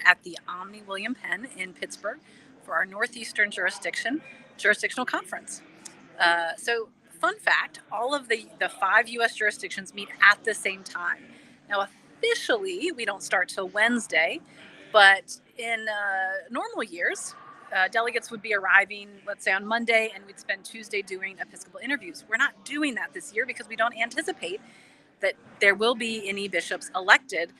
at the Omni William Penn in Pittsburgh for our Northeastern Jurisdictional Conference. So, fun fact, all of the 5 U.S. jurisdictions meet at the same time. Now, officially, we don't start till Wednesday, but in normal years, delegates would be arriving, let's say, on Monday, and we'd spend Tuesday doing Episcopal interviews. We're not doing that this year because we don't anticipate that there will be any bishops elected.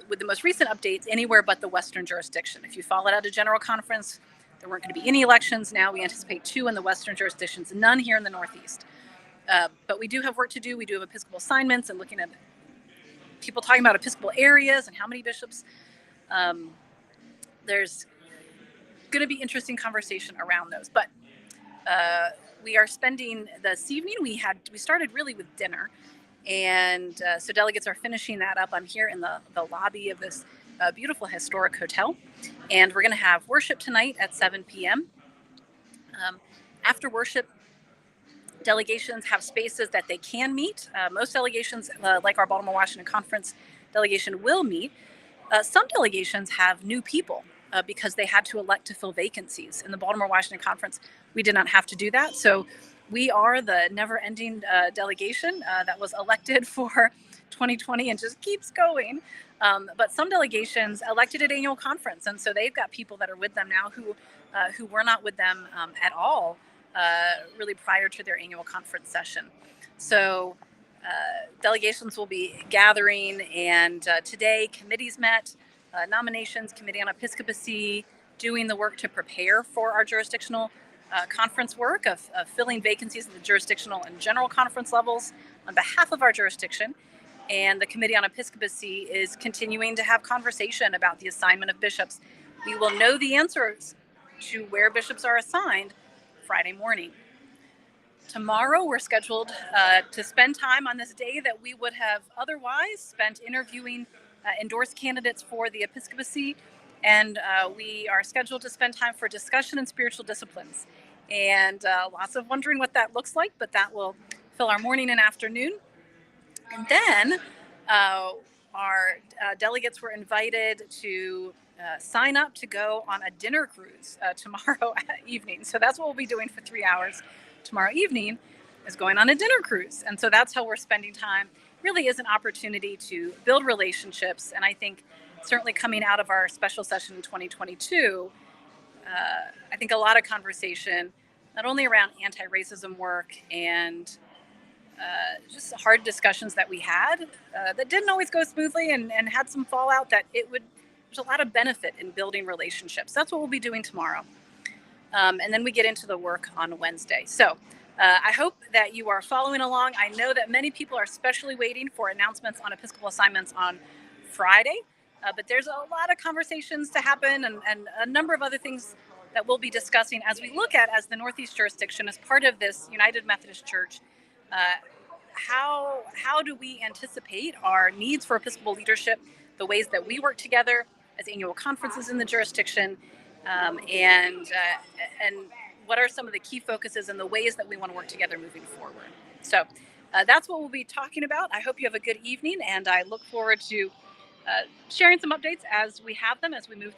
With the most recent updates, anywhere but the Western jurisdiction. If you followed out a general conference, there weren't going to be any elections. Now we anticipate 2 in the Western jurisdictions, none here in the Northeast. But we do have work to do. We do have Episcopal assignments and looking at people talking about Episcopal areas and how many bishops. There's going to be interesting conversation around those. But we are spending this evening. We started really with dinner. And so delegates are finishing that up. I'm here in the lobby of this beautiful historic hotel. And we're going to have worship tonight at 7 p.m. After worship, delegations have spaces that they can meet. Most delegations, like our Baltimore-Washington Conference delegation, will meet. Some delegations have new people because they had to elect to fill vacancies. In the Baltimore-Washington Conference, we did not have to do that. So we are the never-ending delegation that was elected for 2020 and just keeps going. But some delegations elected at annual conference, and so they've got people that are with them now who were not with them at all really prior to their annual conference session. So delegations will be gathering, and today committees met, nominations, Committee on Episcopacy, doing the work to prepare for our jurisdictional conference work of filling vacancies at the jurisdictional and general conference levels on behalf of our jurisdiction. And the Committee on Episcopacy is continuing to have conversation about the assignment of bishops. We will know the answers to where bishops are assigned Friday morning. Tomorrow, we're scheduled to spend time on this day that we would have otherwise spent interviewing endorsed candidates for the episcopacy. And we are scheduled to spend time for discussion in spiritual disciplines. And lots of wondering what that looks like, but that will fill our morning and afternoon. And then our delegates were invited to sign up to go on a dinner cruise tomorrow evening. So that's what we'll be doing for 3 hours tomorrow evening, is going on a dinner cruise. And so that's how we're spending time. Really is an opportunity to build relationships. And I think certainly coming out of our special session in 2022, I think a lot of conversation, not only around anti-racism work and just hard discussions that we had that didn't always go smoothly and had some fallout, that there's a lot of benefit in building relationships. That's what we'll be doing tomorrow. And then we get into the work on Wednesday. So I hope that you are following along. I know that many people are especially waiting for announcements on Episcopal assignments on Friday. But there's a lot of conversations to happen and a number of other things that we'll be discussing as we look at, as the Northeast jurisdiction, as part of this United Methodist Church, how do we anticipate our needs for Episcopal leadership, the ways that we work together as annual conferences in the jurisdiction, and what are some of the key focuses and the ways that we want to work together moving forward. So that's what we'll be talking about. I hope you have a good evening, and I look forward to sharing some updates as we have them, as we move through